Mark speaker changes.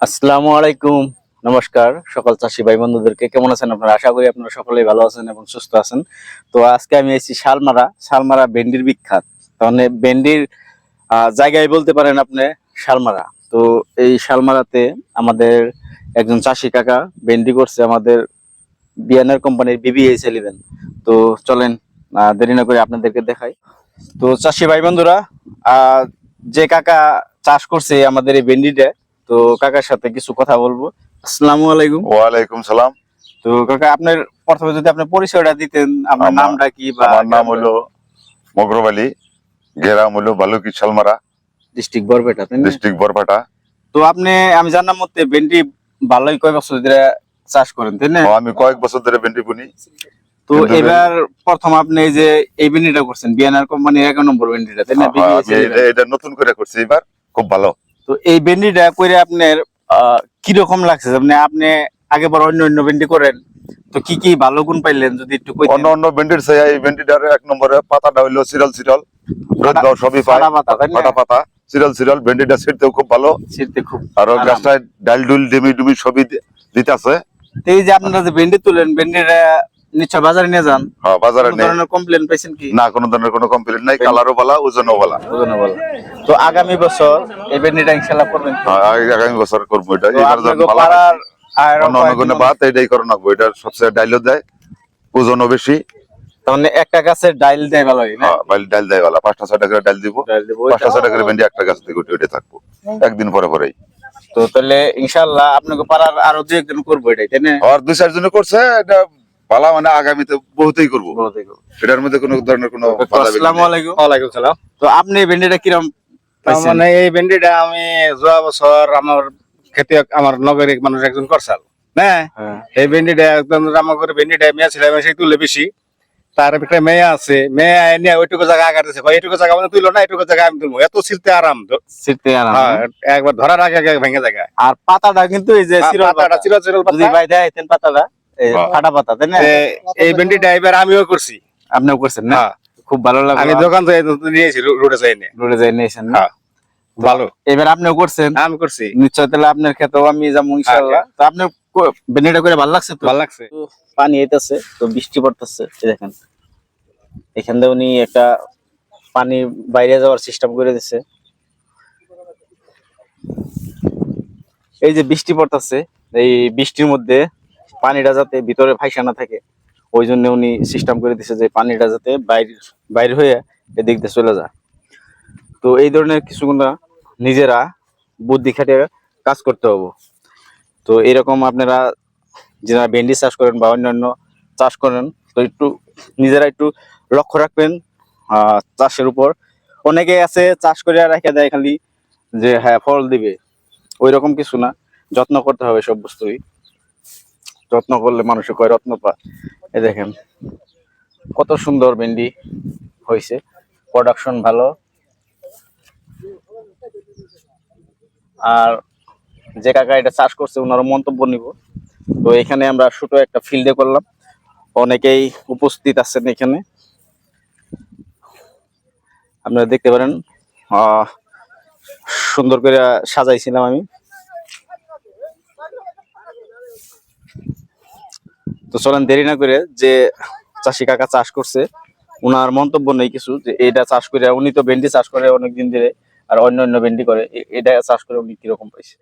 Speaker 1: আসসালামু আলাইকুম। নমস্কার সকল চাষী ভাই বন্ধুদেরকে। কেমন আছেন আপনারা? আশা করি আপনারা সকলেই ভালো আছেন এবং সুস্থ আছেন। তো আজকে আমি এসেছি শালমারা ভেন্ডির বিখ্যাত। মানে ভেন্ডির জায়গায় বলতে পারেন আপনি শালমারা। তো এই শালমারাতে আমাদের একজন চাষী কাকা ভেন্ডি করছে আমাদের বিয়ানের কোম্পানির BBA11। তো চলেন দেরি না করে আপনাদেরকে দেখাই। তো চাষী ভাই বন্ধুরা, আহ যে কাকা চাষ করছে আমাদের এই ভেন্ডিটা, তো কাকার সাথে কিছু কথা বলবো। আসসালামু আলাইকুম।
Speaker 2: ওয়ালাইকুম সালাম।
Speaker 1: তো কাকা, আপনার প্রথমে যদি আপনি পরিচয়টা দিতেন, আপনার নামটা কি বা
Speaker 2: আমার নাম হলো মগরব আলী, গ্রাম হলো বালুকি শালমারা,
Speaker 1: ডিস্ট্রিক্ট বরপেটা, তাই না?
Speaker 2: ডিস্ট্রিক্ট বরপাটা।
Speaker 1: তো আপনি, আমি জানার মতে ভেন্ডি ভালোই কয় বছর ধরে চাষ করেন, তাই না?
Speaker 2: আমি কয়েক বছর ধরে ভেন্ডি বুনি।
Speaker 1: তো
Speaker 2: কিন্তু
Speaker 1: এবার প্রথম আপনি এই যে এই ভেন্ডিটা করছেন বিয়ানার কোম্পানির 1 নম্বর ভেন্ডিটা, তাই না?
Speaker 2: এটা নতুন করে করছি এবার, খুব ভালো।
Speaker 1: তো এই ভেন্ডিটা করে আপনার কিরকম লাগছে? মানে আপনি আগেবার অন্য ভেন্ডি করেন, তো কি কি ভালো গুণ পাইলেন যদি একটু কইতেন।
Speaker 2: অন্য অন্য ভেন্ডির চেয়ে এই ভেন্ডিটার এক নম্বরে পাতাটা হইলো সিরাল রোদগাঁও সবই পায়,
Speaker 1: ফাটা পাতা, তাই না?
Speaker 2: ফাটা পাতা, সিরাল ভেন্ডিটা ছিঁড়তেও খুব ভালো।
Speaker 1: ছিঁড়তে খুব
Speaker 2: আর
Speaker 1: আরাম।
Speaker 2: গাছটায় ডাল ডুল ডুমি সবই দিতেছে।
Speaker 1: তো এই যে আপনারা যে ভেন্ডি তুলেন, ভেন্ডিটা নিশ্চয় বাজারে নিয়ে যান,
Speaker 2: হ্যাঁ, বাজারে
Speaker 1: কোনো
Speaker 2: নেই
Speaker 1: ধরনের কমপ্লেন পাইছেন কি?
Speaker 2: না, কোনো ধরনের কোনো কমপ্লেন নাই। কালারও ভালো, ওজনও ভালো।
Speaker 1: ওজনে বলো। তো আগামী বছর এই ভেন্ডিটা ইনশাআল্লাহ করবেন তো?
Speaker 2: আগামী বছর করবো এটা।
Speaker 1: তো
Speaker 2: এবার
Speaker 1: আপনাকে
Speaker 2: ভালো
Speaker 1: পাড়ার আর
Speaker 2: অন্য অন্য কোনো বাদ এটাই করে রাখবো। এটা সবচেয়ে ডাইলও দেয়, ওজনও বেশি।
Speaker 1: তার মানে একটা গাছের ডাইল দেয় ভালোই না?
Speaker 2: ডাল দেয় ভালো, 5টা 6টা করে ডাল দিব।
Speaker 1: ডাইল দিব
Speaker 2: 5টা 6টা করে ভেন্ডি একটা গাছ থেকে উঠে উঠে থাকবো একদিন পরে পরেই।
Speaker 1: তো তাহলে ইনশাআল্লাহ আপনাকে পাড়ার আরো দু একজন করবো এটাই, তাই না?
Speaker 2: আর 2-4 জনে করছে এটা ভালো, মানে আগামীতে বহুতেই করবো। এটার মধ্যে কোনো ধরনের কোনো বাধা বিঘ্ন
Speaker 1: আসসালামু
Speaker 2: নেই।
Speaker 1: আলাইকুম।
Speaker 3: ওয়ালাইকুম সালাম।
Speaker 1: তো আপনি এই ভেন্ডিটা কিরম পাইছেন?
Speaker 3: মানে এই ভেন্ডিটা আমি যাওয়া বছর আমার খেতে আমার নগরিক মানুষ একজন করছাল, হ্যাঁ।
Speaker 1: হ্যাঁ।
Speaker 3: এই ভেন্ডিটা একদম আমার করে ভেন্ডিটা মেয়ে ছিল, সেই তুলে বেশি। তার একটা মেয়ে আছে, মেয়ে নিয়ে ওইটুকু জায়গা আগাতেছে, এইটুকু জায়গা মানে তুইলো না, এইটুকু জায়গা আমি তুলবো, এত ছিলতে আরাম।
Speaker 1: ছিঁড়তে আরাম,
Speaker 3: হ্যাঁ,
Speaker 1: না?
Speaker 3: একবার ধরার আগে আগে ভেঙে জায়গা।
Speaker 1: আর পাতাটা কিন্তু এই যে চিরল
Speaker 3: পাতাটা
Speaker 1: পাতা,
Speaker 3: চিরল
Speaker 1: যদি
Speaker 3: পাতা।
Speaker 1: ভাই দেখাইতেন পাতাটা, এই
Speaker 2: হ্যাঁ।
Speaker 1: ফাটা পাতা, তাই না?
Speaker 3: এই ভেন্ডিটা এবার আমিও করছি।
Speaker 1: আপনিও করছেন না?
Speaker 3: হ্যাঁ,
Speaker 1: খুব ভালো লাগলো।
Speaker 3: আমি দোকান থেকে নিয়েছি, রোডে যাই নিয়ে।
Speaker 1: রোডে যাই নিয়েছেন না?
Speaker 3: হ্যাঁ, ভালো।
Speaker 1: এবার আপনিও করছেন
Speaker 3: আমি করছি,
Speaker 1: নিশ্চয়, তাহলে আপনার ক্ষেতেও আমি যাবো ইনশাআল্লাহ। তো আপনার ভেন্ডিটা করে ভালো লাগছে তো?
Speaker 3: ভালো লাগছে।
Speaker 1: তো পানি আইতাছে, তো বৃষ্টি পড়তেছে, এই দেখেন এখান থেকে উনি একটা পানি বাইরে যাওয়ার সিস্টেম করে দিছে। এই যে বৃষ্টি পড়তেছে, এই বৃষ্টির মধ্যে পানিটা যাতে ভিতরে ভাইসা না থাকে, ওই জন্য উনি সিস্টেম করে দিছে যে পানিটা যাতে বাইরে হয়ে এদিক দিয়ে চলে যায়। তো এই ধরনের কিছুগুলা নিজেরা বুদ্ধি খাটিয়ে কাজ করতে হবে। তো এরকম আপনারা যারা ভেন্ডি চাষ করেন বা অন্যান্য চাষ করেন, তো একটু নিজেরা একটু লক্ষ্য রাখবেন চাষের উপর। অনেকে আছে চাষ করে রেখে দেয় খালি যে হ্যাঁ ফল দিবে, ওই রকম কিছু না। যত্ন করতে হবে সব বস্তুই, যত্ন করলে মানুষে কয় রত্ন পায়। এই দেখেন কত সুন্দর ভেন্ডি হয়েছে, প্রোডাকশন ভালো। আর যে কাকা এটা চাষ করছে ওনারও মন্তব্য নিব। তো এখানে আমরা ছোট একটা ফিল্ডে করলাম, অনেকেই উপস্থিত আছেন এখানে, আপনারা দেখতে পারেন। সুন্দর করে সাজাইছিলাম আমি। তো চলেন দেরি না করে, যে চাষি কাকা চাষ করছে ওনার মন্তব্য নেই কিছু, যে এটা চাষ করে, উনি তো ভেন্ডি চাষ করে অনেকদিন ধরে, আর অন্য ভেন্ডি করে, এটা চাষ করে উনি কিরকম পাইছে।